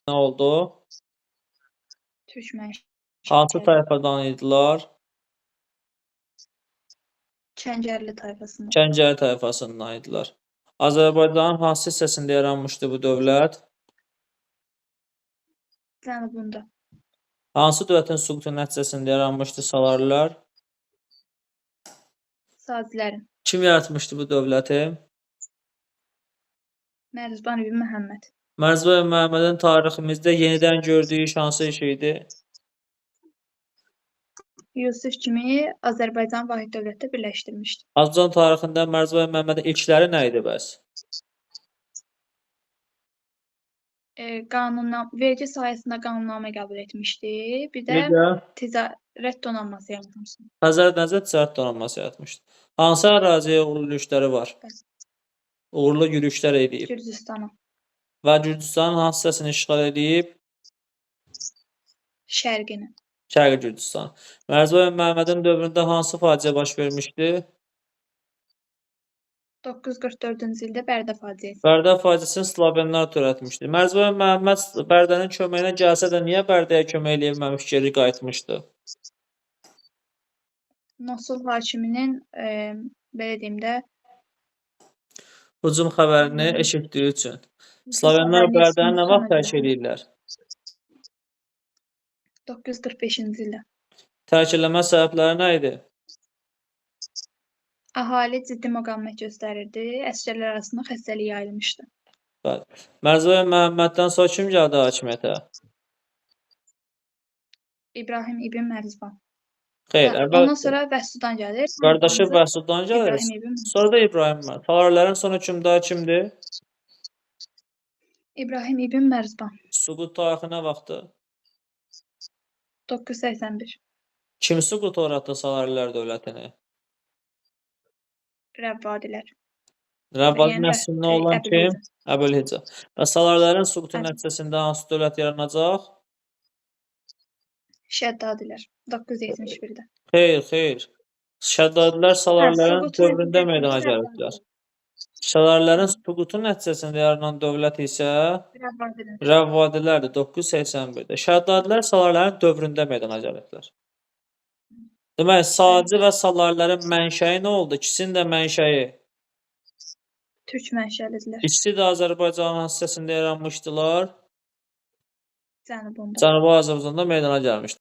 nə oldu? Türk mənşəli. Hansı tayfadan idilər? Çəngərli tayfasından. Gəncəli tayfasından idilər. Azərbaycanın hansı hissəsində yaranmışdı bu dövlət? Cənubunda. Hansı dövlətin süqutu nəticəsində yaranmışdı Salarilər? Sazilərin. Kim yaratmışdı bu dövləti? Mərzban ibn Məhəmməd. Mərzban ibn Məhəmmədin tariximizdə yenidən gördüyü iş hansı iş idi? Yusif kimi Azərbaycan vahid dövlətdə birləşdirmişdi. Azərbaycan tarixində Mərzban ibn Məhəmmədin ilkləri nə idi bəs? Vergi sahəsində qanunnamə qəbul etmişdi. Bir də ticarət donanması yaratmışdı. Nəzər ticarət donanması yaratmışdı. Hansı əraziyə uğurlu yürüşləri var? Uğurlu yürüşlər edib. Gürcüstana. Və Gürcüstanın hansı hissəsini işğal edib? Şərqini. Şərqi Gürcüstan. Mərzban ibn Məhəmmədin dövründə hansı faciə baş vermişdi? 944-cü ildə Bərdə faciəsi. Bərdə faciəsini Slavenlər törətmişdi. Mərzban ibn Məhəmməd Bərdənin köməyinə gəlsə də niyə Bərdəyə kömək eləyəməmiş geri qayıtmışdı? Mosul hakiminin belə deyim də Hücum xəbərini eşitdiyi üçün. Slavenlər Bərdəni nə vaxt tərk edirlər? 945-ci ildə. Tərk eləmə səbəbləri nə idi? Əhali ciddi müqavimət göstərirdi. Əsgərlər arasında xəstəlik yayılmışdı. Bəli. Mərzban ibn Məhəmməddən sonra kim gəldi hakimiyyətə? İbrahim ibn Mərzban. Xeyr, Ondan sonra Vəhsudan gəlir. Qardaşı Vəhsudan gəlir. Sonra da İbrahim var. Salarlərin sonra kimdir? İbrahim ibn Mərzban. Süqut tarixi nə vaxtdır? 981. Kim süqut uğratdı Salarilər dövlətini? Rəvvadilər. Rəvvadi nəslindən olan kim? Əbülhicə. Və Salarlərin süqutu Əbul. nəticəsində hansı dövlət yaranacaq? Şəddadilər. 971-də. Xeyr. Şəddadilər Salarlərin dövründə meydana gəliblər. Salarlərin süqutu nəticəsində yaranan dövlət isə Rəvvadilərdir 981-də. Şəddadilər Salarlərin dövründə meydana gəliblər. Demək, Sacı və Salarlərin mənşəyi nə oldu? İkisinin də mənşəyi Türk mənşəlidirlər. İkisi də Azərbaycanın hansı hissəsində yaranmışdılar? Cənubunda. Cənubi Azərbaycanda meydana gəlmişdi.